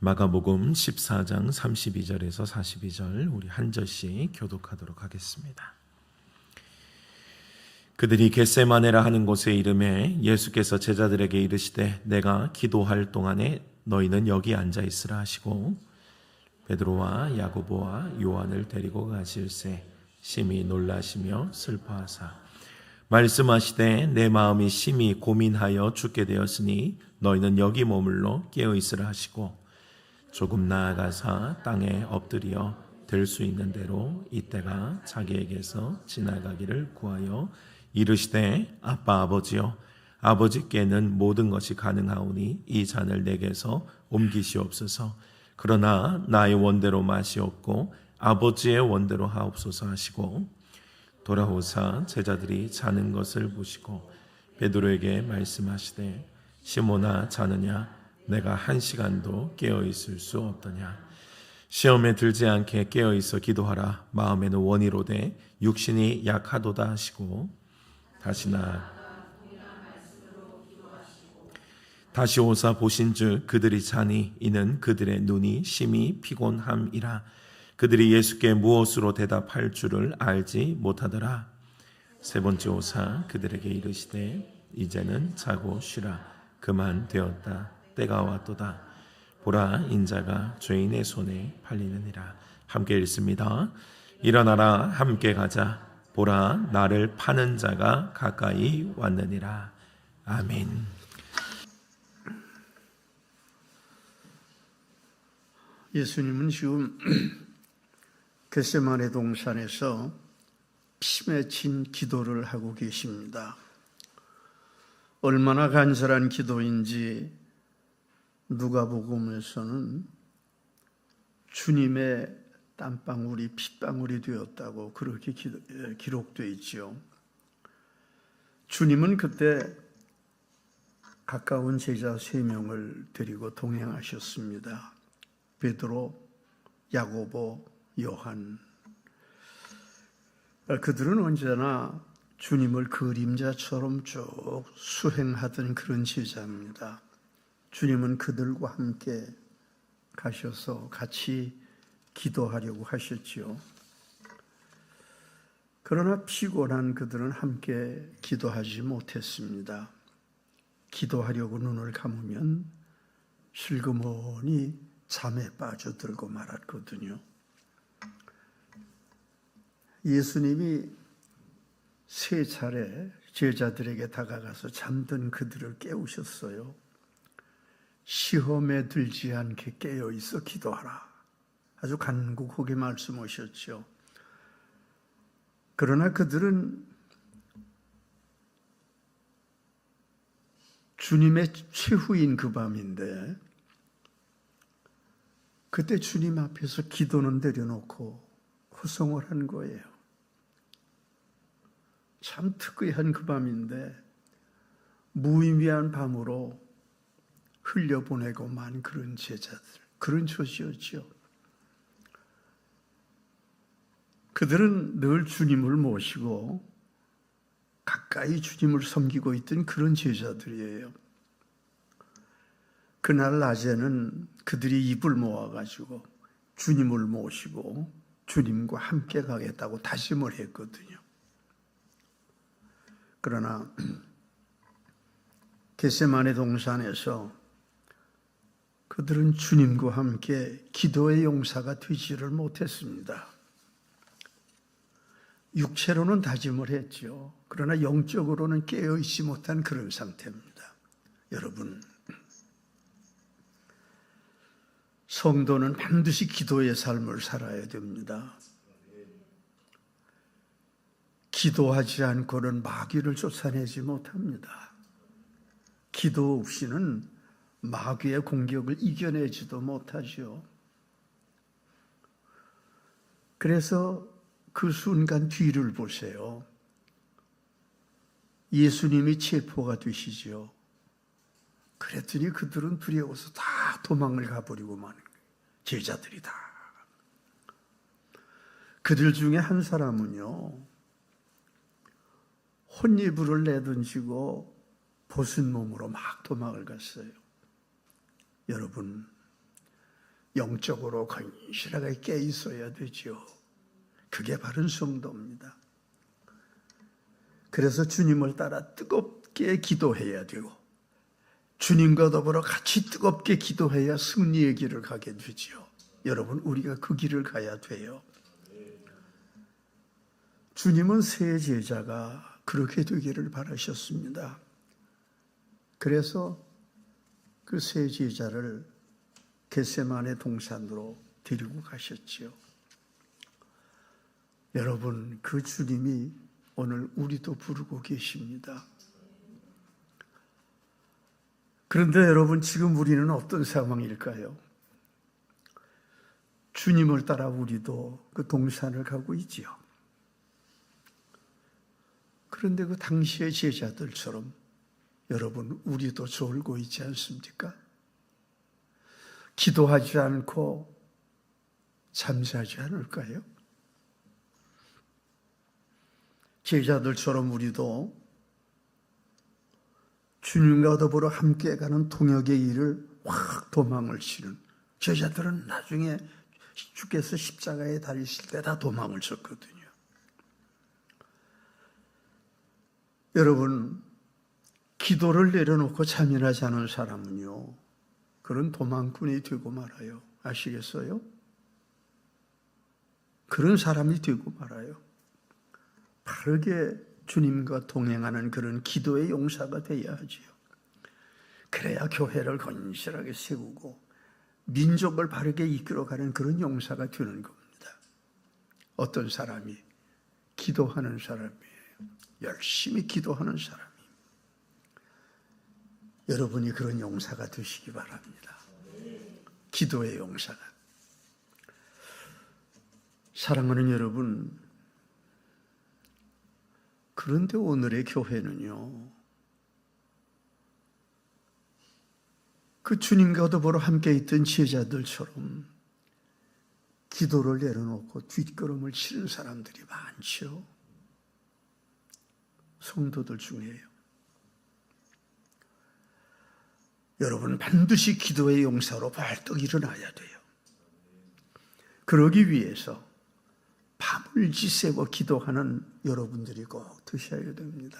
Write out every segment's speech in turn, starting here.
마가복음 14장 32절에서 42절 우리 한 절씩 교독하도록 하겠습니다. 그들이 겟세마네라 하는 곳에 이르매 예수께서 제자들에게 이르시되 내가 기도할 동안에 너희는 여기 앉아 있으라 하시고 베드로와 야고보와 요한을 데리고 가실새 심히 놀라시며 슬퍼하사 말씀하시되 내 마음이 심히 고민하여 죽게 되었으니 너희는 여기 머물러 깨어 있으라 하시고 조금 나아가사 땅에 엎드려 될 수 있는 대로 이때가 자기에게서 지나가기를 구하여 이르시되 아빠 아버지여 아버지께는 모든 것이 가능하오니 이 잔을 내게서 옮기시옵소서. 그러나 나의 원대로 마시옵고 아버지의 원대로 하옵소서 하시고 돌아오사 제자들이 자는 것을 보시고 베드로에게 말씀하시되 시몬아 자느냐 내가 1시간도 깨어 있을 수 없더냐. 시험에 들지 않게 깨어 있어 기도하라. 마음에는 원이로되 육신이 약하도다 하시고 다시 오사 보신즉 그들이 자니 이는 그들의 눈이 심히 피곤함이라. 그들이 예수께 무엇으로 대답할 줄을 알지 못하더라. 세 번째 오사 그들에게 이르시되 이제는 자고 쉬라. 그만 되었다. 때가 왔도다. 보라 인자가 죄인의 손에 팔리느니라. 함께 읽습니다. 일어나라 함께 가자. 보라 나를 파는 자가 가까이 왔느니라. 아멘. 예수님은 지금 겟세마네 동산에서 피 맺힌 기도를 하고 계십니다. 얼마나 간절한 기도인지 누가복음에서는 주님의 땀방울이 핏방울이 되었다고 그렇게 기록되어 있죠. 주님은 그때 가까운 제자 3명을 데리고 동행하셨습니다. 베드로, 야고보, 요한. 그들은 언제나 주님을 그림자처럼 쭉 수행하던 그런 제자입니다. 주님은 그들과 함께 가셔서 같이 기도하려고 하셨지요. 그러나 피곤한 그들은 함께 기도하지 못했습니다. 기도하려고 눈을 감으면 슬그머니 잠에 빠져들고 말았거든요. 예수님이 3차례 제자들에게 다가가서 잠든 그들을 깨우셨어요. 시험에 들지 않게 깨어 있어 기도하라. 아주 간곡하게 말씀하셨죠. 그러나 그들은 주님의 최후인 그 밤인데 그때 주님 앞에서 기도는 내려놓고 호송을 한 거예요. 참 특이한 그 밤인데 무의미한 밤으로 흘려보내고만 그런 제자들, 그런 조지였죠. 그들은 늘 주님을 모시고 가까이 주님을 섬기고 있던 그런 제자들이에요. 그날 낮에는 그들이 입을 모아가지고 주님을 모시고 주님과 함께 가겠다고 다짐을 했거든요. 그러나 겟세마네 동산에서 그들은 주님과 함께 기도의 용사가 되지를 못했습니다. 육체로는 다짐을 했죠. 그러나 영적으로는 깨어있지 못한 그런 상태입니다. 여러분, 성도는 반드시 기도의 삶을 살아야 됩니다. 기도하지 않고는 마귀를 쫓아내지 못합니다. 기도 없이는 마귀의 공격을 이겨내지도 못하죠. 그래서 그 순간 뒤를 보세요. 예수님이 체포가 되시죠. 그랬더니 그들은 두려워서 다 도망을 가버리고 마는 거예요. 제자들이 다. 그들 중에 한 사람은요, 혼이불을 내던지고 벗은 몸으로 막 도망을 갔어요. 여러분, 영적으로 건실하게 깨 있어야 되죠. 그게 바른 성도입니다. 그래서 주님을 따라 뜨겁게 기도해야 되고 주님과 더불어 같이 뜨겁게 기도해야 승리의 길을 가게 되죠. 여러분, 우리가 그 길을 가야 돼요. 주님은 세 제자가 그렇게 되기를 바라셨습니다. 그래서 그 세 제자를 겟세마네 동산으로 데리고 가셨지요. 여러분, 그 주님이 오늘 우리도 부르고 계십니다. 그런데 여러분, 지금 우리는 어떤 상황일까요? 주님을 따라 우리도 그 동산을 가고 있지요. 그런데 그 당시의 제자들처럼 여러분, 우리도 졸고 있지 않습니까? 기도하지 않고 잠자지 않을까요? 제자들처럼 우리도 주님과 더불어 함께 가는 통역의 일을 확 도망을 치는, 제자들은 나중에 주께서 십자가에 달리실 때 다 도망을 쳤거든요. 여러분, 기도를 내려놓고 잠이나 자는 사람은요, 그런 도망꾼이 되고 말아요. 아시겠어요? 그런 사람이 되고 말아요. 바르게 주님과 동행하는 그런 기도의 용사가 되어야 하지요. 그래야 교회를 건실하게 세우고 민족을 바르게 이끌어가는 그런 용사가 되는 겁니다. 어떤 사람이? 기도하는 사람이에요. 열심히 기도하는 사람이. 여러분이 그런 용사가 되시기 바랍니다. 기도의 용사가. 사랑하는 여러분, 그런데 오늘의 교회는요, 그 주님과 더불어 함께 있던 제자들처럼 기도를 내려놓고 뒷걸음을 치는 사람들이 많죠. 성도들 중에요. 여러분, 반드시 기도의 용사로 벌떡 일어나야 돼요. 그러기 위해서 밤을 지새워 기도하는 여러분들이 꼭 되셔야 됩니다.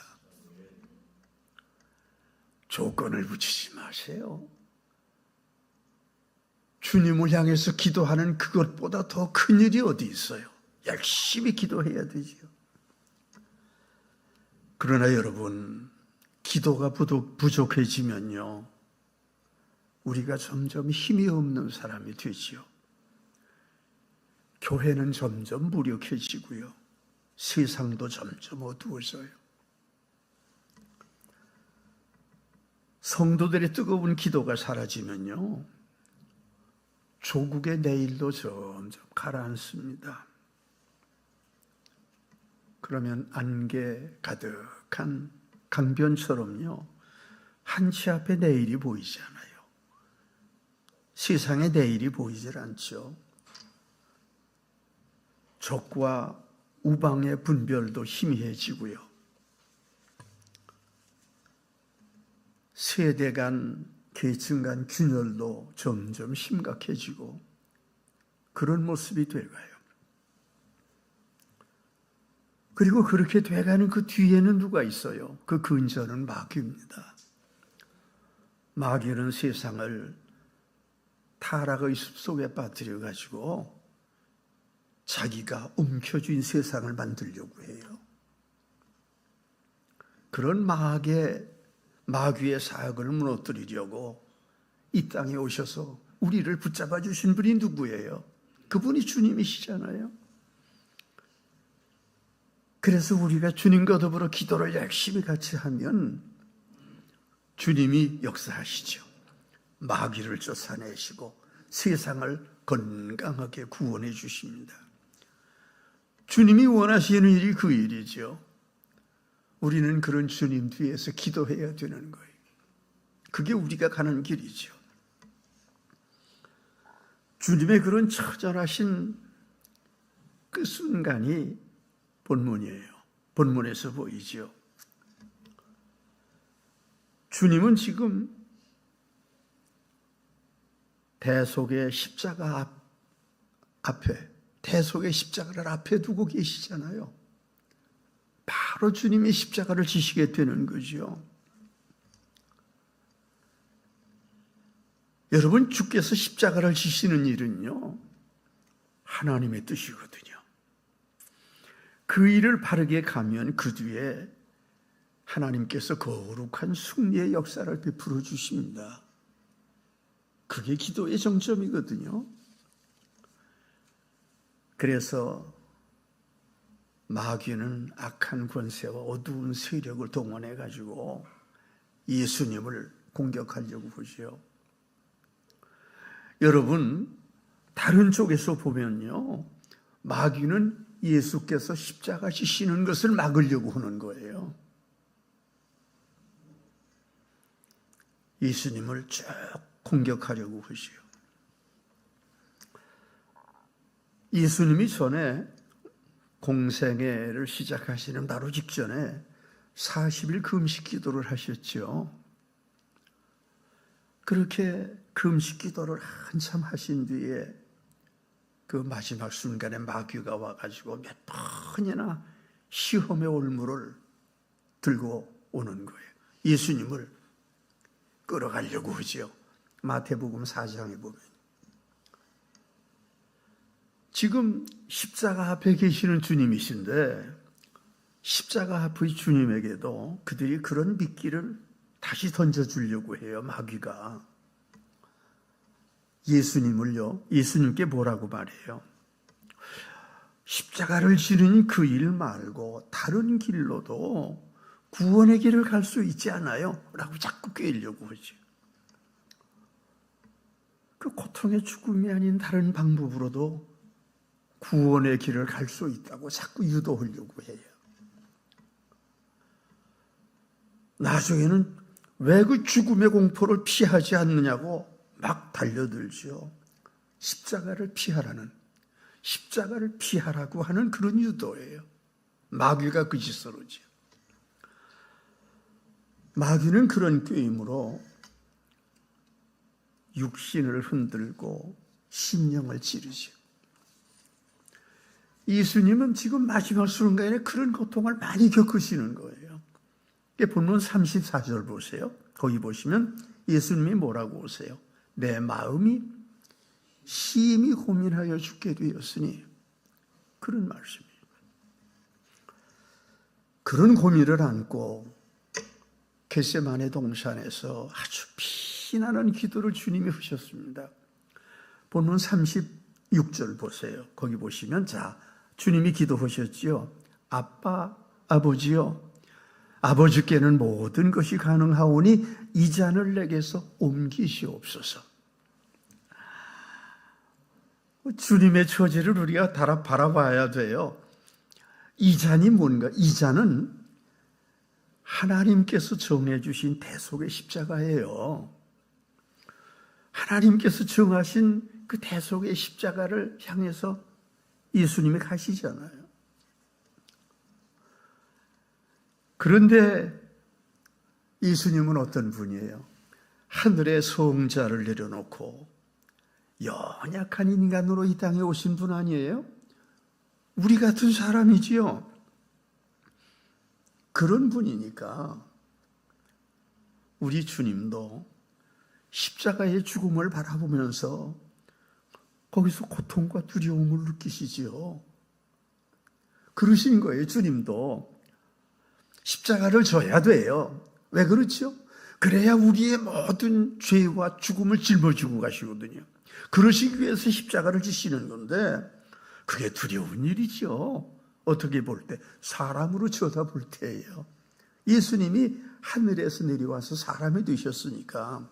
조건을 붙이지 마세요. 주님을 향해서 기도하는 그것보다 더 큰 일이 어디 있어요? 열심히 기도해야 되지요. 그러나 여러분, 기도가 부족해지면요, 우리가 점점 힘이 없는 사람이 되지요. 교회는 점점 무력해지고요. 세상도 점점 어두워져요. 성도들의 뜨거운 기도가 사라지면요, 조국의 내일도 점점 가라앉습니다. 그러면 안개 가득한 강변처럼요, 한치 앞에 내일이 보이지 않아요. 세상의 내일이 보이질 않죠. 적과 우방의 분별도 희미해지고요. 세대 간, 계층 간 균열도 점점 심각해지고 그런 모습이 돼가요. 그리고 그렇게 돼가는 그 뒤에는 누가 있어요? 그 근저는 마귀입니다. 마귀는 세상을 타락의 숲속에 빠뜨려가지고 자기가 움켜쥔 세상을 만들려고 해요. 그런 마귀의 사역을 무너뜨리려고 이 땅에 오셔서 우리를 붙잡아 주신 분이 누구예요? 그분이 주님이시잖아요. 그래서 우리가 주님과 더불어 기도를 열심히 같이 하면 주님이 역사하시죠. 마귀를 쫓아내시고 세상을 건강하게 구원해 주십니다. 주님이 원하시는 일이 그 일이죠. 우리는 그런 주님 뒤에서 기도해야 되는 거예요. 그게 우리가 가는 길이죠. 주님의 그런 처절하신 그 순간이 본문이에요. 본문에서 보이죠. 주님은 지금 대속의 십자가 앞에, 대속의 십자가를 앞에 두고 계시잖아요. 바로 주님이 십자가를 지시게 되는 거죠. 여러분, 주께서 십자가를 지시는 일은요, 하나님의 뜻이거든요. 그 일을 바르게 가면 그 뒤에 하나님께서 거룩한 승리의 역사를 베풀어 주십니다. 그게 기도의 정점이거든요. 그래서 마귀는 악한 권세와 어두운 세력을 동원해 가지고 예수님을 공격하려고 보죠. 여러분, 다른 쪽에서 보면요, 마귀는 예수께서 십자가 지시는 것을 막으려고 하는 거예요. 예수님을 쭉 공격하려고 하시요. 예수님이 전에 공생애를 시작하시는 바로 직전에 40일 금식 기도를 하셨죠. 그렇게 금식 기도를 한참 하신 뒤에 그 마지막 순간에 마귀가 와가지고 몇 번이나 시험의 올무를 들고 오는 거예요. 예수님을 끌어가려고 하죠. 마태복음 4장에 보면. 지금 십자가 앞에 계시는 주님이신데 십자가 앞의 주님에게도 그들이 그런 미끼를 다시 던져주려고 해요. 마귀가. 예수님께 뭐라고 말해요? 십자가를 지는 그 일 말고 다른 길로도 구원의 길을 갈 수 있지 않아요? 라고 자꾸 꿰려고 하죠. 그 고통의 죽음이 아닌 다른 방법으로도 구원의 길을 갈 수 있다고 자꾸 유도하려고 해요. 나중에는 왜 그 죽음의 공포를 피하지 않느냐고 막 달려들죠. 십자가를 피하라고 하는 그런 유도예요. 마귀가 그 짓을 하죠. 마귀는 그런 꾀임으로 육신을 흔들고 심령을 찌르죠. 예수님은 지금 마지막 순간에 그런 고통을 많이 겪으시는 거예요. 본문 34절 보세요. 거기 보시면 예수님이 뭐라고 하세요? 내 마음이 심히 고민하여 죽게 되었으니, 그런 말씀이에요. 그런 고민을 안고 겟세마네 동산에서 아주 피나는 기도를 주님이 하셨습니다. 본문 36절 보세요. 거기 보시면, 자, 주님이 기도하셨지요. 아버지요, 아버지께는 모든 것이 가능하오니 이 잔을 내게서 옮기시옵소서. 주님의 처지를 우리가 바라봐야 돼요. 이 잔이 뭔가? 이 잔은 하나님께서 정해주신 대속의 십자가예요. 하나님께서 정하신 그 대속의 십자가를 향해서 예수님이 가시잖아요. 그런데 예수님은 어떤 분이에요? 하늘의 성자를 내려놓고 연약한 인간으로 이 땅에 오신 분 아니에요? 우리 같은 사람이지요. 그런 분이니까 우리 주님도 십자가의 죽음을 바라보면서 거기서 고통과 두려움을 느끼시지요. 그러신 거예요. 주님도 십자가를 져야 돼요. 왜 그렇죠? 그래야 우리의 모든 죄와 죽음을 짊어지고 가시거든요. 그러시기 위해서 십자가를 지시는 건데 그게 두려운 일이죠. 어떻게 볼 때? 사람으로 쳐다볼 때예요. 예수님이 하늘에서 내려와서 사람이 되셨으니까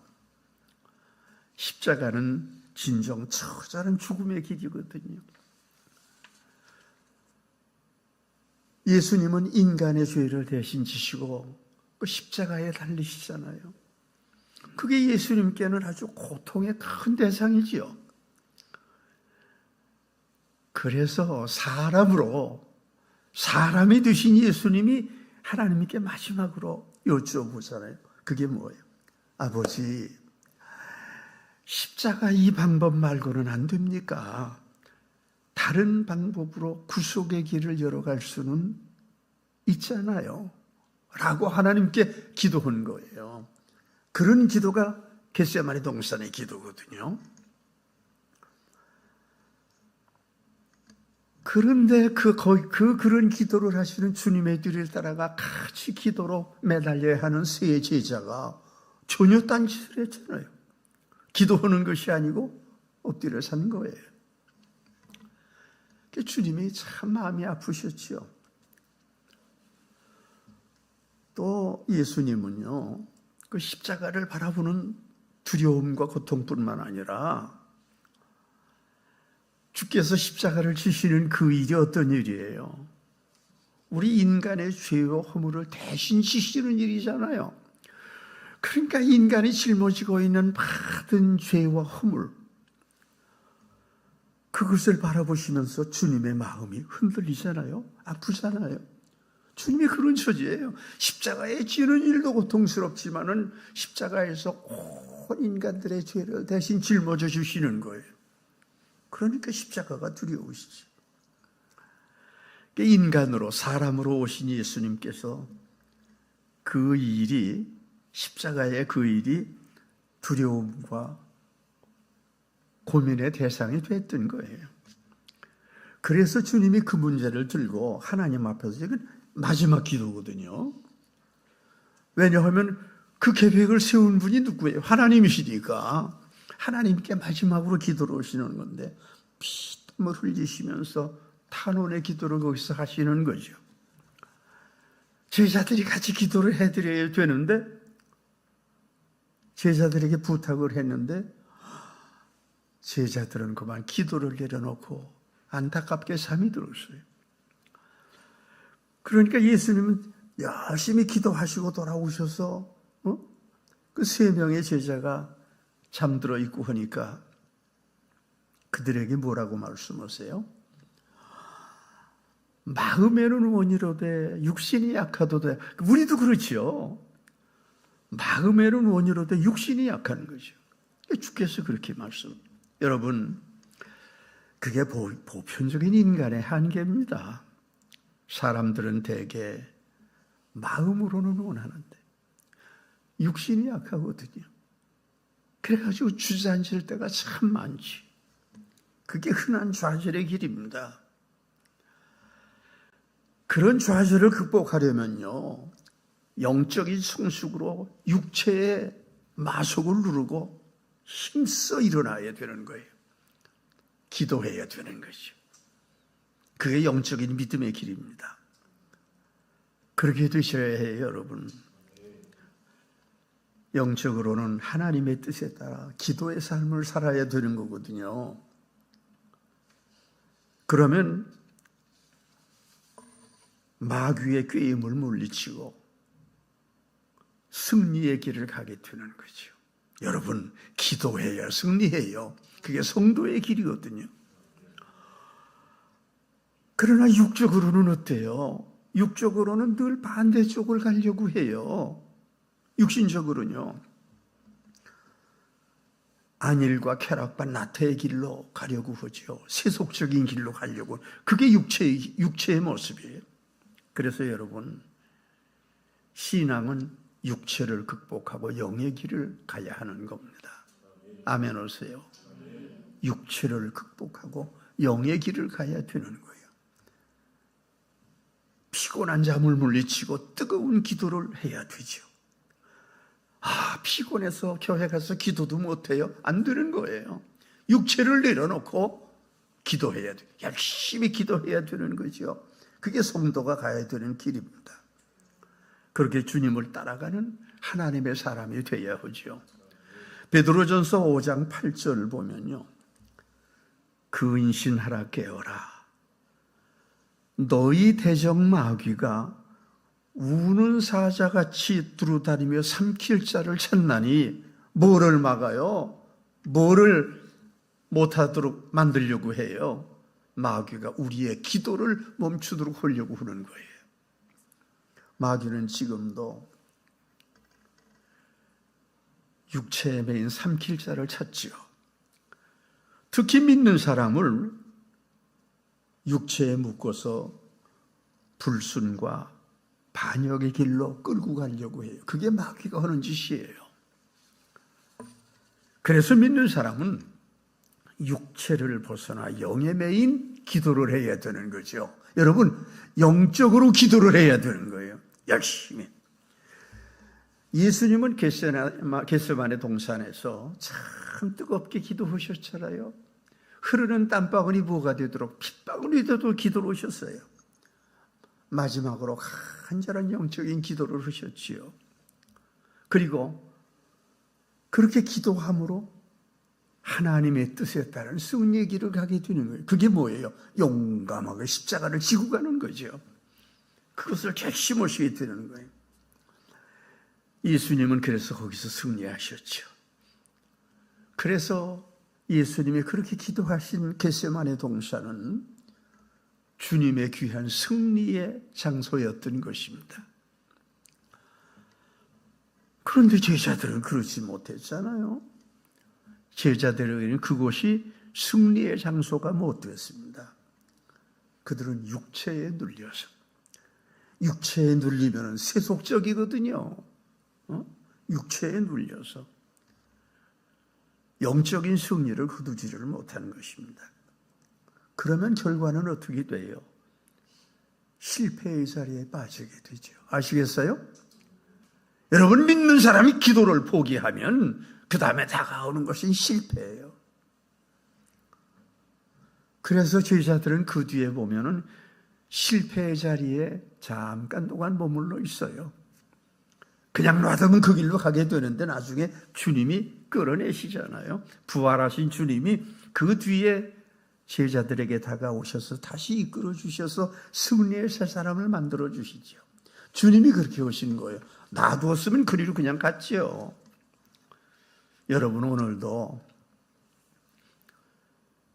십자가는 진정 처절한 죽음의 길이거든요. 예수님은 인간의 죄를 대신 지시고 그 십자가에 달리시잖아요. 그게 예수님께는 아주 고통의 큰 대상이지요. 그래서 사람이 되신 예수님이 하나님께 마지막으로 여쭤보잖아요. 그게 뭐예요? 아버지, 십자가 이 방법 말고는 안 됩니까? 다른 방법으로 구속의 길을 열어갈 수는 있잖아요. 라고 하나님께 기도한 거예요. 그런 기도가 겟세마네 동산의 기도거든요. 그런데 그런 기도를 하시는 주님의 뒤를 따라가 같이 기도로 매달려야 하는 세 제자가 전혀 딴짓을 했잖아요. 기도하는 것이 아니고 엎드려 사는 거예요. 주님이 참 마음이 아프셨지요. 또 예수님은요, 그 십자가를 바라보는 두려움과 고통뿐만 아니라 주께서 십자가를 지시는 그 일이 어떤 일이에요? 우리 인간의 죄와 허물을 대신 지시는 일이잖아요. 그러니까 인간이 짊어지고 있는 모든 죄와 허물, 그것을 바라보시면서 주님의 마음이 흔들리잖아요. 아프잖아요. 주님이 그런 처지예요. 십자가에 지는 일도 고통스럽지만은 십자가에서 온 인간들의 죄를 대신 짊어져 주시는 거예요. 그러니까 십자가가 두려우시지. 인간으로, 사람으로 오신 예수님께서 그 일이, 십자가의 그 일이 두려움과 고민의 대상이 됐던 거예요. 그래서 주님이 그 문제를 들고 하나님 앞에서, 이건 마지막 기도거든요. 왜냐하면 그 계획을 세운 분이 누구예요? 하나님이시니까 하나님께 마지막으로 기도를 하시는 건데 피땀을 흘리시면서 탄원의 기도를 거기서 하시는 거죠. 제자들이 같이 기도를 해드려야 되는데, 제자들에게 부탁을 했는데 제자들은 그만 기도를 내려놓고 안타깝게 잠이 들었어요. 그러니까 예수님은 열심히 기도하시고 돌아오셔서 그 3명의 제자가 잠들어 있고 하니까 그들에게 뭐라고 말씀하세요? 마음에는 원이로되 육신이 약하도다. 우리도 그렇지요. 마음에는 원이로되 육신이 약한 거죠. 주께서 그렇게 말씀. 여러분, 그게 보편적인 인간의 한계입니다. 사람들은 대개 마음으로는 원하는데 육신이 약하거든요. 그래가지고 주저앉을 때가 참 많지. 그게 흔한 좌절의 길입니다. 그런 좌절을 극복하려면요, 영적인 성숙으로 육체의 마속을 누르고 힘써 일어나야 되는 거예요. 기도해야 되는 거죠. 그게 영적인 믿음의 길입니다. 그렇게 되셔야 해요, 여러분. 영적으로는 하나님의 뜻에 따라 기도의 삶을 살아야 되는 거거든요. 그러면 마귀의 꾀임을 물리치고 승리의 길을 가게 되는 거죠. 여러분, 기도해야 승리해요. 그게 성도의 길이거든요. 그러나 육적으로는 어때요? 육적으로는 늘 반대쪽을 가려고 해요. 육신적으로는요, 안일과 쾌락과 나태의 길로 가려고 하죠. 세속적인 길로 가려고. 그게 육체의 모습이에요. 그래서 여러분, 신앙은 육체를 극복하고 영의 길을 가야 하는 겁니다. 아멘 오세요. 육체를 극복하고 영의 길을 가야 되는 거예요. 피곤한 잠을 물리치고 뜨거운 기도를 해야 되죠. 피곤해서 교회 가서 기도도 못해요? 안 되는 거예요. 육체를 내려놓고 기도해야 돼요. 열심히 기도해야 되는 거죠. 그게 성도가 가야 되는 길입니다. 그렇게 주님을 따라가는 하나님의 사람이 되어야 하죠. 베드로전서 5장 8절 보면요, 근신하라 깨어라. 너희 대적 마귀가 우는 사자같이 두루다니며 삼킬 자를 찾나니, 뭐를 막아요? 뭐를 못하도록 만들려고 해요? 마귀가 우리의 기도를 멈추도록 하려고 하는 거예요. 마귀는 지금도 육체에 매인 삼킬 자를 찾지요. 특히 믿는 사람을 육체에 묶어서 불순과 반역의 길로 끌고 가려고 해요. 그게 마귀가 하는 짓이에요. 그래서 믿는 사람은 육체를 벗어나 영에 매인 기도를 해야 되는 거죠. 여러분, 영적으로 기도를 해야 되는 거예요. 열심히. 예수님은 겟세마네 동산에서 참 뜨겁게 기도하셨잖아요. 흐르는 땀방울이 뭐가 되도록 핏방울이 되도록 기도를 하셨어요. 마지막으로 간절한 영적인 기도를 하셨지요. 그리고 그렇게 기도함으로 하나님의 뜻에 따른 승리의 길을 가게 되는 거예요. 그게 뭐예요? 용감하게 십자가를 지고 가는 거죠. 그것을 결심하시게 되는 거예요. 예수님은 그래서 거기서 승리하셨죠. 그래서 예수님이 그렇게 기도하신 겟세마네 동산은 주님의 귀한 승리의 장소였던 것입니다. 그런데 제자들은 그렇지 못했잖아요. 제자들에게는 그곳이 승리의 장소가 못 되었습니다. 그들은 육체에 눌려서, 육체에 눌리면 세속적이거든요. 육체에 눌려서 영적인 승리를 거두지를 못하는 것입니다. 그러면 결과는 어떻게 돼요? 실패의 자리에 빠지게 되죠. 아시겠어요? 여러분, 믿는 사람이 기도를 포기하면 그 다음에 다가오는 것은 실패예요. 그래서 제자들은 그 뒤에 보면은 실패의 자리에 잠깐 동안 머물러 있어요. 그냥 놔두면 그 길로 가게 되는데 나중에 주님이 끌어내시잖아요. 부활하신 주님이 그 뒤에 제자들에게 다가오셔서 다시 이끌어 주셔서 승리의 새 사람을 만들어 주시죠. 주님이 그렇게 오신 거예요. 놔두었으면 그리로 그냥 갔지요. 여러분, 오늘도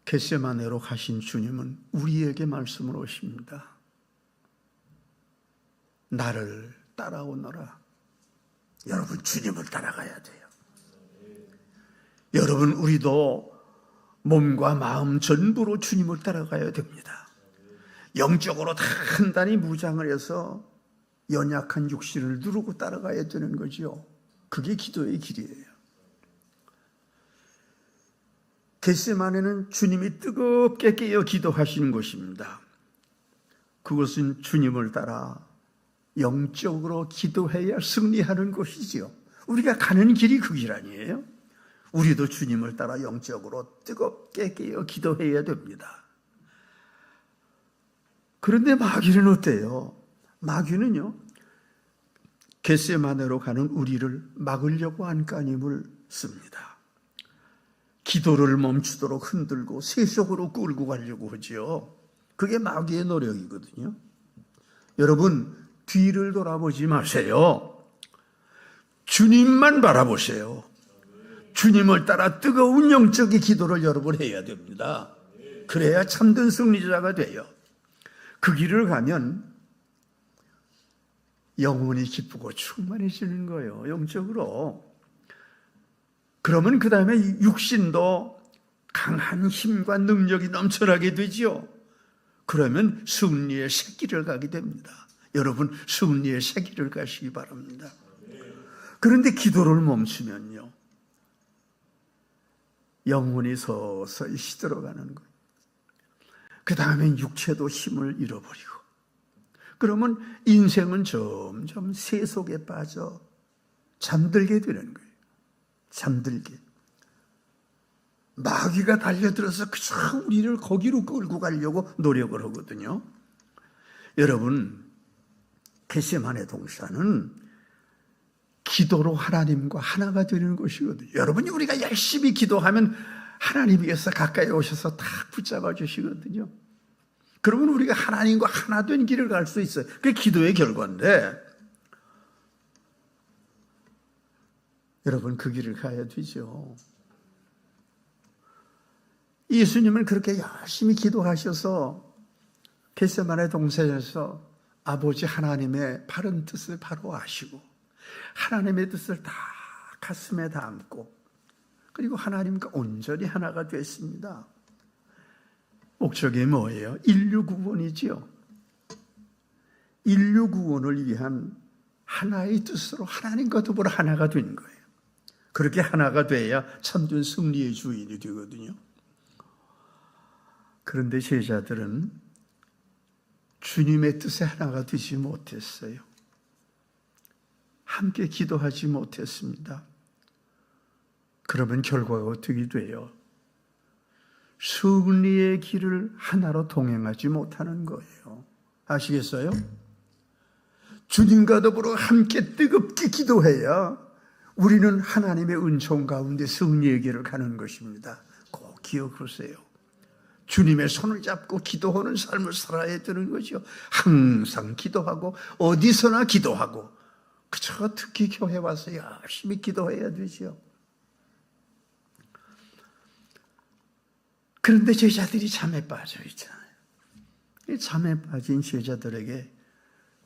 겟세마네로 가신 주님은 우리에게 말씀을 하십니다. 나를 따라오너라. 여러분, 주님을 따라가야 돼요. 여러분, 우리도 몸과 마음 전부로 주님을 따라가야 됩니다. 영적으로 단단히 무장을 해서 연약한 육신을 누르고 따라가야 되는 거죠. 그게 기도의 길이에요. 겟세마네는 주님이 뜨겁게 깨어 기도하시는 곳입니다. 그것은 주님을 따라 영적으로 기도해야 승리하는 곳이지요. 우리가 가는 길이 그 길 아니에요? 우리도 주님을 따라 영적으로 뜨겁게 깨어 기도해야 됩니다. 그런데 마귀는 어때요? 마귀는요, 겟세마네로 가는 우리를 막으려고 안간힘을 씁니다. 기도를 멈추도록 흔들고 세속으로 끌고 가려고 하죠. 그게 마귀의 노력이거든요. 여러분, 뒤를 돌아보지 마세요. 주님만 바라보세요. 주님을 따라 뜨거운 영적인 기도를 여러분 해야 됩니다. 그래야 참된 승리자가 돼요. 그 길을 가면 영혼이 기쁘고 충만해지는 거예요. 영적으로. 그러면 그 다음에 육신도 강한 힘과 능력이 넘쳐나게 되죠. 그러면 승리의 새길을 가게 됩니다. 여러분, 승리의 새길을 가시기 바랍니다. 그런데 기도를 멈추면요, 영혼이 서서히 시들어가는 거예요. 그 다음에 육체도 힘을 잃어버리고, 그러면 인생은 점점 세속에 빠져 잠들게 되는 거예요. 잠들게. 마귀가 달려들어서 그저 우리를 거기로 끌고 가려고 노력을 하거든요. 여러분, 겟세마네 동산은 기도로 하나님과 하나가 되는 것이거든요. 여러분이 우리가 열심히 기도하면 하나님께서 가까이 오셔서 다 붙잡아 주시거든요. 그러면 우리가 하나님과 하나 된 길을 갈 수 있어요. 그게 기도의 결과인데, 여러분, 그 길을 가야 되죠. 예수님은 그렇게 열심히 기도하셔서 겟세마네 동산에서 아버지 하나님의 바른 뜻을 바로 아시고 하나님의 뜻을 다 가슴에 담고 그리고 하나님과 온전히 하나가 됐습니다. 목적이 뭐예요? 인류 구원이지요. 인류 구원을 위한 하나의 뜻으로 하나님과 더불어 하나가 된 거예요. 그렇게 하나가 돼야 참된 승리의 주인이 되거든요. 그런데 제자들은 주님의 뜻에 하나가 되지 못했어요. 함께 기도하지 못했습니다. 그러면 결과가 어떻게 돼요? 승리의 길을 하나로 동행하지 못하는 거예요. 아시겠어요? 주님과 더불어 함께 뜨겁게 기도해야 우리는 하나님의 은총 가운데 승리의 길을 가는 것입니다. 꼭 기억하세요. 주님의 손을 잡고 기도하는 삶을 살아야 되는 거죠. 항상 기도하고 어디서나 기도하고, 그저 특히 교회 와서 열심히 기도해야 되죠. 그런데 제자들이 잠에 빠져 있잖아요. 이 잠에 빠진 제자들에게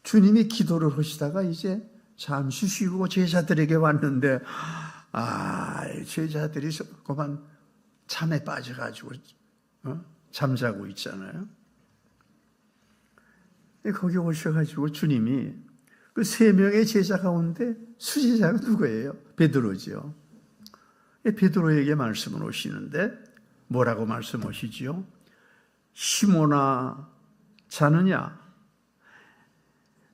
주님이 기도를 하시다가 이제 잠시 쉬고 제자들에게 왔는데, 제자들이 그만 잠에 빠져가지고 잠자고 있잖아요. 거기 오셔가지고 주님이 그 3명의 제자 가운데 수제자가 누구예요? 베드로지요. 베드로에게 말씀을 하시는데 뭐라고 말씀하시지요? 시몬아, 자느냐?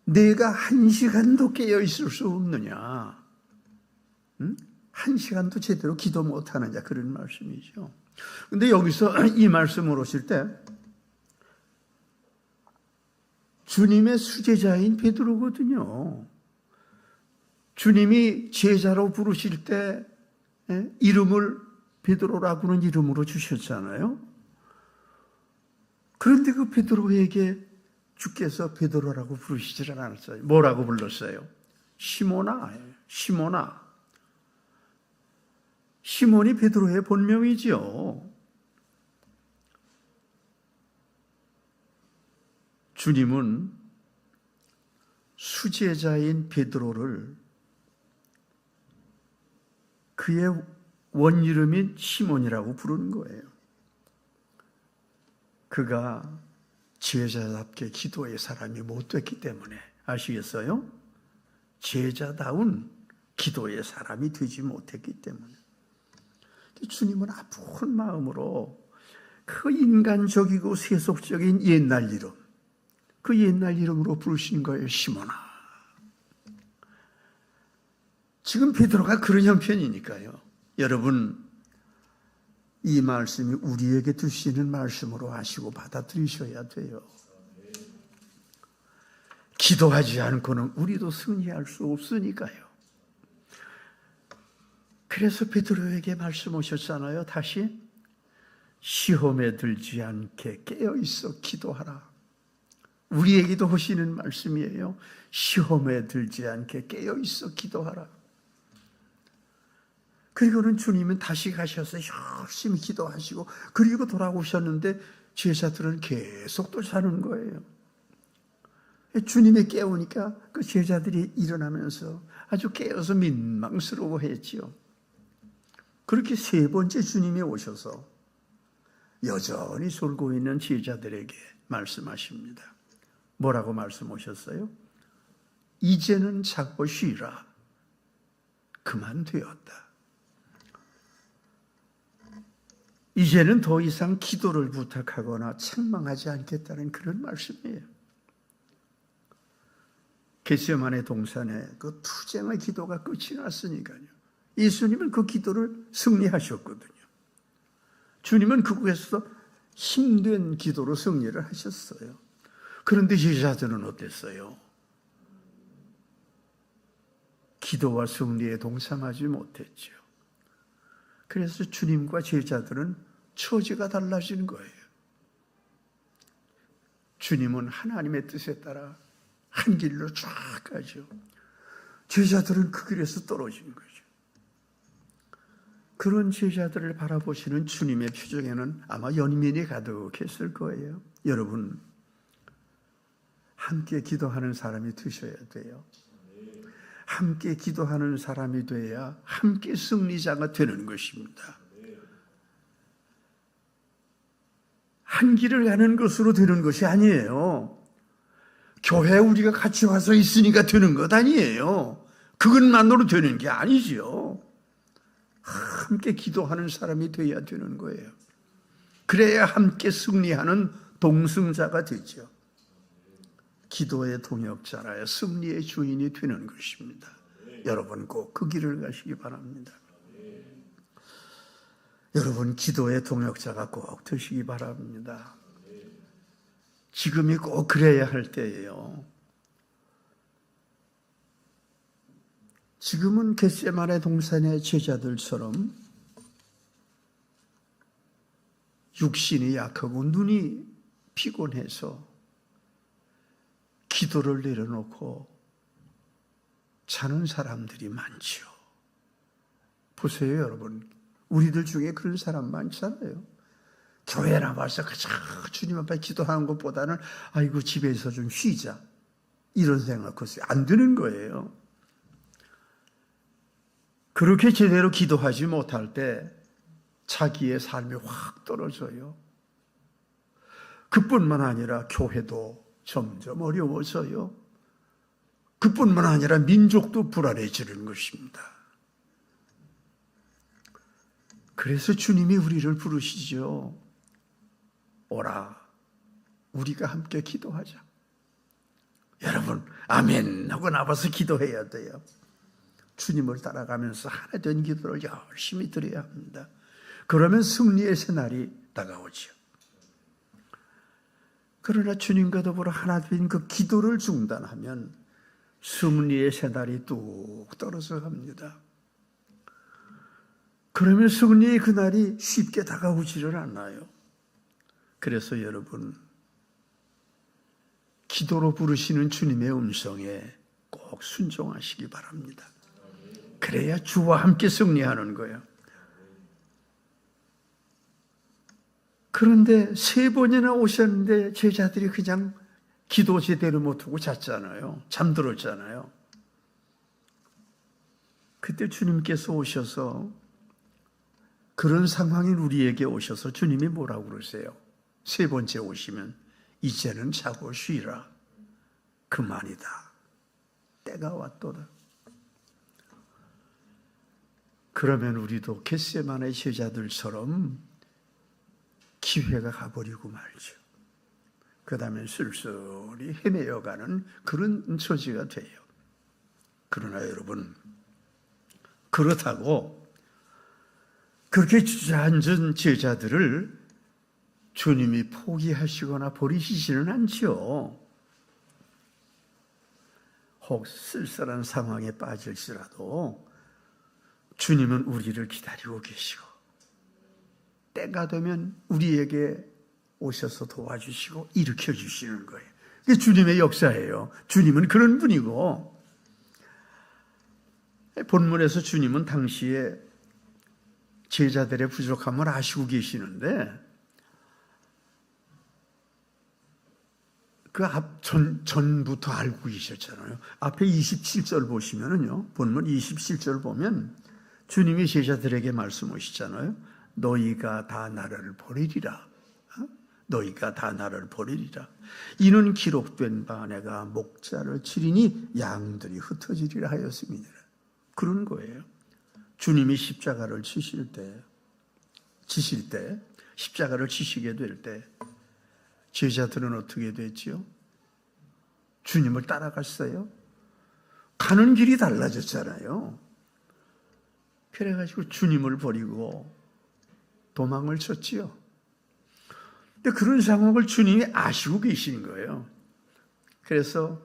내가 1시간도 깨어 있을 수 없느냐? 1시간도 제대로 기도 못하느냐? 그런 말씀이죠. 근데 여기서 이 말씀을 하실 때 주님의 수제자인 베드로거든요. 주님이 제자로 부르실 때 이름을 베드로라고는 이름으로 주셨잖아요. 그런데 그 베드로에게 주께서 베드로라고 부르시질 않았어요. 뭐라고 불렀어요? 시몬아, 시몬아. 시몬이 베드로의 본명이지요. 주님은 수제자인 베드로를 그의 원이름인 시몬이라고 부르는 거예요. 그가 제자답게 기도의 사람이 못 됐기 때문에, 아시겠어요? 제자다운 기도의 사람이 되지 못했기 때문에. 주님은 아픈 마음으로 그 인간적이고 세속적인 옛날 이름, 그 옛날 이름으로 부르신 거예요. 시몬아. 지금 베드로가 그런 형편이니까요. 여러분, 이 말씀이 우리에게 주시는 말씀으로 아시고 받아들이셔야 돼요. 기도하지 않고는 우리도 승리할 수 없으니까요. 그래서 베드로에게 말씀하셨잖아요. 다시 시험에 들지 않게 깨어있어 기도하라. 우리에게도 하시는 말씀이에요. 시험에 들지 않게 깨어있어 기도하라. 그리고는 주님은 다시 가셔서 열심히 기도하시고 그리고 돌아오셨는데 제자들은 계속 또 자는 거예요. 주님이 깨우니까 그 제자들이 일어나면서 아주 깨어서 민망스러워했지요. 그렇게 3번째 주님이 오셔서 여전히 졸고 있는 제자들에게 말씀하십니다. 뭐라고 말씀하셨어요? 이제는 자고 쉬라. 그만 되었다. 이제는 더 이상 기도를 부탁하거나 책망하지 않겠다는 그런 말씀이에요. 겟세마네 동산에 그 투쟁의 기도가 끝이 났으니까요. 예수님은 그 기도를 승리하셨거든요. 주님은 그곳에서 힘든 기도로 승리를 하셨어요. 그런데 제자들은 어땠어요? 기도와 승리에 동참하지 못했죠. 그래서 주님과 제자들은 처지가 달라진 거예요. 주님은 하나님의 뜻에 따라 한 길로 쫙 가죠. 제자들은 그 길에서 떨어진 거죠. 그런 제자들을 바라보시는 주님의 표정에는 아마 연민이 가득했을 거예요. 여러분, 함께 기도하는 사람이 되셔야 돼요. 함께 기도하는 사람이 돼야 함께 승리자가 되는 것입니다. 한 길을 가는 것으로 되는 것이 아니에요. 교회에 우리가 같이 와서 있으니까 되는 것 아니에요. 그것만으로 되는 게 아니죠. 함께 기도하는 사람이 돼야 되는 거예요. 그래야 함께 승리하는 동승자가 되죠. 기도의 동역자라야 승리의 주인이 되는 것입니다. 여러분 꼭 그 길을 가시기 바랍니다. 여러분 기도의 동역자가 꼭 되시기 바랍니다. 지금이 꼭 그래야 할 때예요. 지금은 겟세마네 동산의 제자들처럼 육신이 약하고 눈이 피곤해서 기도를 내려놓고 자는 사람들이 많지요. 보세요, 여러분. 우리들 중에 그런 사람 많잖아요. 교회 나와서 그저 주님 앞에 기도하는 것보다는 아이고 집에서 좀 쉬자 이런 생각하세요. 안 되는 거예요. 그렇게 제대로 기도하지 못할 때 자기의 삶이 확 떨어져요. 그뿐만 아니라 교회도 점점 어려워져요. 그뿐만 아니라 민족도 불안해지는 것입니다. 그래서 주님이 우리를 부르시죠. 오라, 우리가 함께 기도하자. 여러분, 아멘 하고 나와서 기도해야 돼요. 주님을 따라가면서 하나 된 기도를 열심히 드려야 합니다. 그러면 승리의 새날이 다가오죠. 그러나 주님과 더불어 하나 된 그 기도를 중단하면 승리의 새날이 뚝 떨어져 갑니다. 그러면 승리의 그날이 쉽게 다가오지를 않아요. 그래서 여러분, 기도로 부르시는 주님의 음성에 꼭 순종하시기 바랍니다. 그래야 주와 함께 승리하는 거예요. 그런데 3번이나 오셨는데 제자들이 그냥 기도 제대로 못하고 잤잖아요. 잠들었잖아요. 그때 주님께서 오셔서 그런 상황인 우리에게 오셔서 주님이 뭐라고 그러세요? 3번째 오시면 이제는 자고 쉬라. 그만이다. 때가 왔도다. 그러면 우리도 겟세마네 제자들처럼 기회가 가버리고 말죠. 그 다음에 쓸쓸히 헤매어가는 그런 처지가 돼요. 그러나 여러분, 그렇다고 그렇게 주저앉은 제자들을 주님이 포기하시거나 버리시지는 않죠. 혹 쓸쓸한 상황에 빠질지라도 주님은 우리를 기다리고 계시고 때가 되면 우리에게 오셔서 도와주시고 일으켜 주시는 거예요. 이게 주님의 역사예요. 주님은 그런 분이고, 본문에서 주님은 당시에 제자들의 부족함을 아시고 계시는데 그 전부터 알고 계셨잖아요. 앞에 27절 보시면은요, 본문 27절 보면 주님이 제자들에게 말씀하시잖아요. 너희가 다 나를 버리리라. 너희가 다 나를 버리리라. 이는 기록된 바 내가 목자를 치리니 양들이 흩어지리라 하였습니다. 그런 거예요. 주님이 십자가를 치실 때, 십자가를 치시게 될 때 제자들은 어떻게 됐지요? 주님을 따라갔어요. 가는 길이 달라졌잖아요. 그래가지고 주님을 버리고 도망을 쳤지요. 근데 그런 상황을 주님이 아시고 계신 거예요. 그래서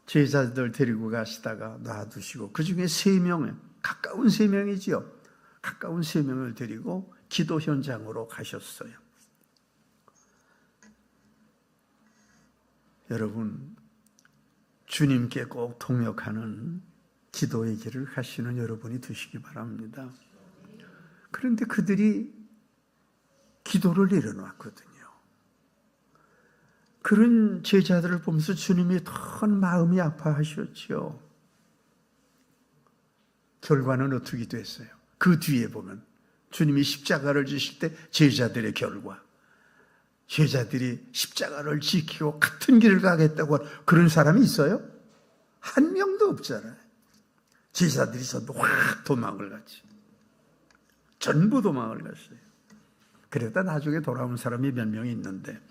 제자들 데리고 가시다가 놔두시고 그 중에 3명, 가까운 3명이지요. 가까운 3명을 데리고 기도 현장으로 가셨어요. 여러분, 주님께 꼭 동역하는 기도의 길을 가시는 여러분이 되시기 바랍니다. 그런데 그들이 기도를 내려놨거든요. 그런 제자들을 보면서 주님이 더 마음이 아파하셨죠. 결과는 어떻게 됐어요? 그 뒤에 보면 주님이 십자가를 지실 때 제자들의 결과, 제자들이 십자가를 지키고 같은 길을 가겠다고 그런 사람이 있어요? 한 명도 없잖아요. 제자들이 전부 확 도망을 갔지. 전부 도망을 갔어요. 그러다 나중에 돌아온 사람이 몇 명이 있는데,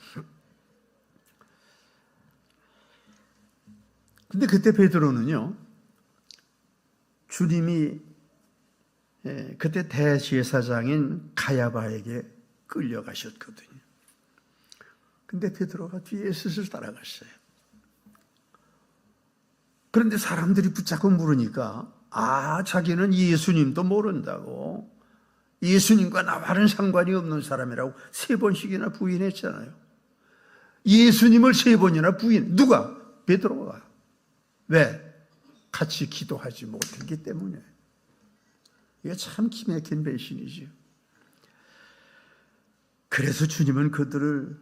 근데 그때 베드로는요, 주님이 그때 대제사장인 가야바에게 끌려가셨거든요. 근데 베드로가 뒤에 슬슬 따라갔어요. 그런데 사람들이 붙잡고 물으니까 자기는 예수님도 모른다고, 예수님과 나와는 상관이 없는 사람이라고 3번씩이나 부인했잖아요. 예수님을 3번이나 부인. 누가? 베드로가. 왜? 같이 기도하지 못했기 때문에. 이게 참 기막힌 배신이죠. 그래서 주님은 그들을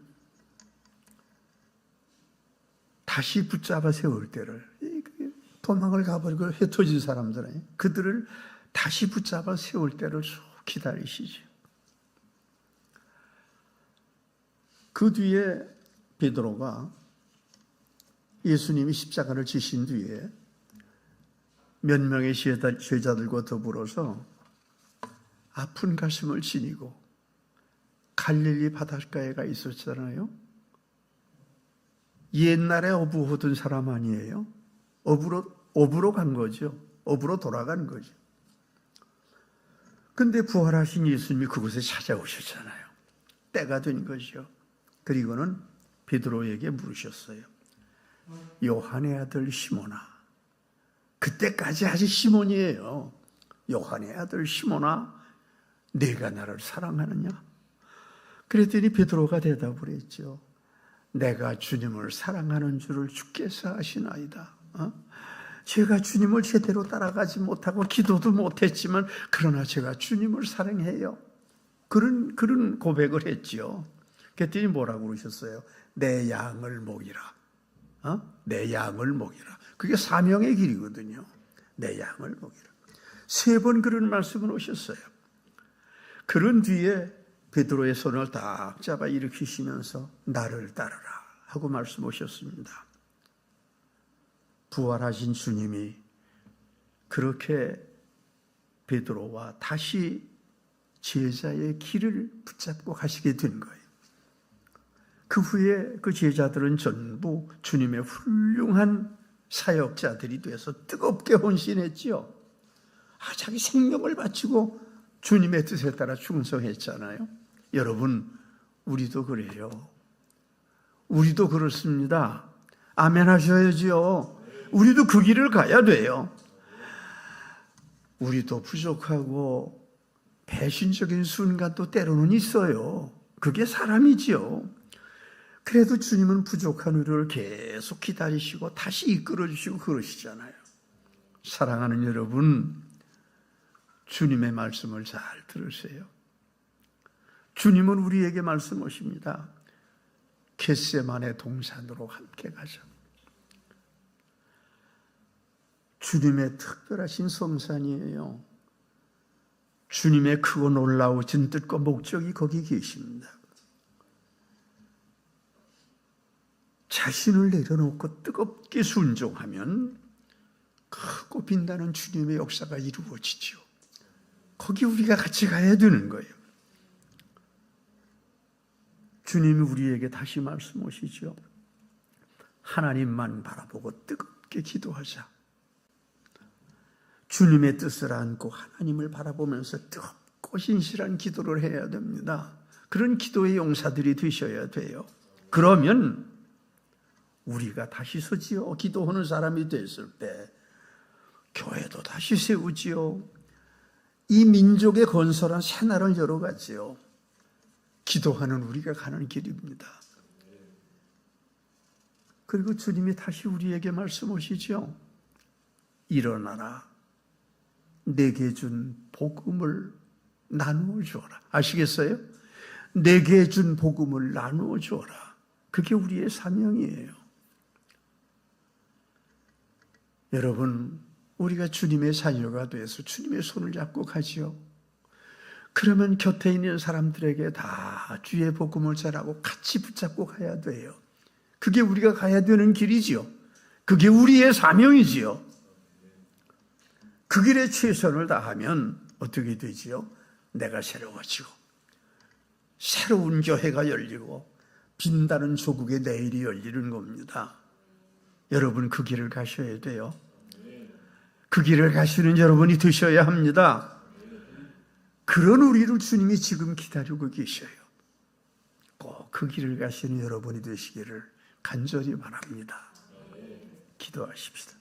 다시 붙잡아 세울 때를, 도망을 가버리고 흩어진 사람들은 그들을 다시 붙잡아 세울 때를 쭉 기다리시죠. 그 뒤에 베드로가 예수님이 십자가를 지신 뒤에 몇 명의 제자들과 더불어서 아픈 가슴을 지니고 갈릴리 바닷가에 가 있었잖아요. 옛날에 어부하던 사람 아니에요? 어부로 간 거죠. 어부로 돌아간 거죠. 근데 부활하신 예수님이 그곳에 찾아오셨잖아요. 때가 된 거죠. 그리고는 베드로에게 물으셨어요. 요한의 아들 시몬아. 그때까지 아직 시몬이에요. 요한의 아들 시몬아, 네가 나를 사랑하느냐? 그랬더니 베드로가 대답을 했죠. 내가 주님을 사랑하는 줄을 주께서 아시나이다. 제가 주님을 제대로 따라가지 못하고 기도도 못했지만 그러나 제가 주님을 사랑해요. 그런 고백을 했죠. 그랬더니 뭐라고 그러셨어요? 내 양을 먹이라. 내 양을 먹이라. 그게 사명의 길이거든요. 내 양을 먹이라. 3번 그런 말씀을 하셨어요. 그런 뒤에 베드로의 손을 딱 잡아 일으키시면서 나를 따르라 하고 말씀하셨습니다. 부활하신 주님이 그렇게 베드로와 다시 제자의 길을 붙잡고 가시게 된 거예요. 그 후에 그 제자들은 전부 주님의 훌륭한 사역자들이 돼서 뜨겁게 헌신했지요. 자기 생명을 바치고 주님의 뜻에 따라 충성했잖아요. 여러분, 우리도 그래요. 우리도 그렇습니다. 아멘 하셔야지요. 우리도 그 길을 가야 돼요. 우리도 부족하고 배신적인 순간도 때로는 있어요. 그게 사람이지요. 그래도 주님은 부족한 우리를 계속 기다리시고 다시 이끌어주시고 그러시잖아요. 사랑하는 여러분, 주님의 말씀을 잘 들으세요. 주님은 우리에게 말씀하십니다. 겟세마네 동산으로 함께 가자. 주님의 특별하신 성산이에요. 주님의 크고 놀라우신 뜻과 목적이 거기 계십니다. 자신을 내려놓고 뜨겁게 순종하면 크고 빛나는 주님의 역사가 이루어지죠. 거기 우리가 같이 가야 되는 거예요. 주님이 우리에게 다시 말씀하시죠. 하나님만 바라보고 뜨겁게 기도하자. 주님의 뜻을 안고 하나님을 바라보면서 뜨겁고 신실한 기도를 해야 됩니다. 그런 기도의 용사들이 되셔야 돼요. 그러면 우리가 다시 서지요. 기도하는 사람이 됐을 때 교회도 다시 세우지요. 이 민족의 건설한 새날을 열어가지요. 기도하는 우리가 가는 길입니다. 그리고 주님이 다시 우리에게 말씀하시죠. 일어나라. 내게 준 복음을 나누어 주어라. 아시겠어요? 내게 준 복음을 나누어 주어라. 그게 우리의 사명이에요. 여러분, 우리가 주님의 자녀가 돼서 주님의 손을 잡고 가지요. 그러면 곁에 있는 사람들에게 다 주의 복음을 전하고 같이 붙잡고 가야 돼요. 그게 우리가 가야 되는 길이지요. 그게 우리의 사명이지요. 그 길에 최선을 다하면 어떻게 되지요? 내가 새로워지고 새로운 교회가 열리고 빛나는 조국의 내일이 열리는 겁니다. 여러분 그 길을 가셔야 돼요. 그 길을 가시는 여러분이 되셔야 합니다. 그런 우리를 주님이 지금 기다리고 계셔요. 꼭 그 길을 가시는 여러분이 되시기를 간절히 바랍니다. 기도하십시다.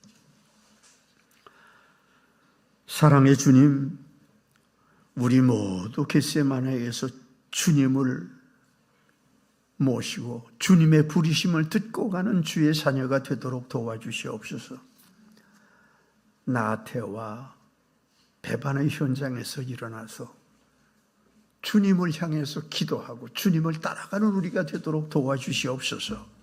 사랑의 주님, 우리 모두 겟세마네에서 주님을 모시고 주님의 부르심을 듣고 가는 주의 자녀가 되도록 도와주시옵소서. 나태와 배반의 현장에서 일어나서 주님을 향해서 기도하고 주님을 따라가는 우리가 되도록 도와주시옵소서.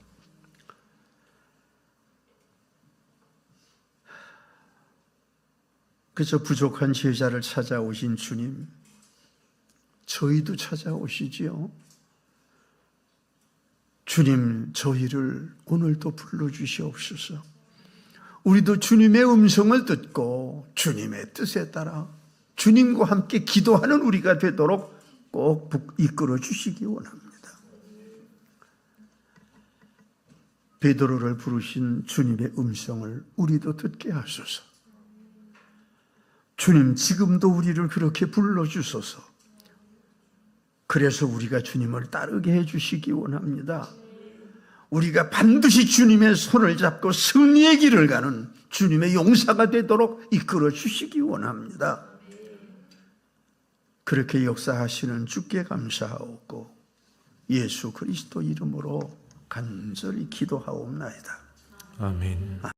그저 부족한 제자를 찾아오신 주님, 저희도 찾아오시지요. 주님, 저희를 오늘도 불러주시옵소서. 우리도 주님의 음성을 듣고 주님의 뜻에 따라 주님과 함께 기도하는 우리가 되도록 꼭 이끌어 주시기 원합니다. 베드로를 부르신 주님의 음성을 우리도 듣게 하소서. 주님, 지금도 우리를 그렇게 불러주소서. 그래서 우리가 주님을 따르게 해주시기 원합니다. 우리가 반드시 주님의 손을 잡고 승리의 길을 가는 주님의 용사가 되도록 이끌어 주시기 원합니다. 그렇게 역사하시는 주께 감사하옵고 예수 그리스도 이름으로 간절히 기도하옵나이다. 아멘.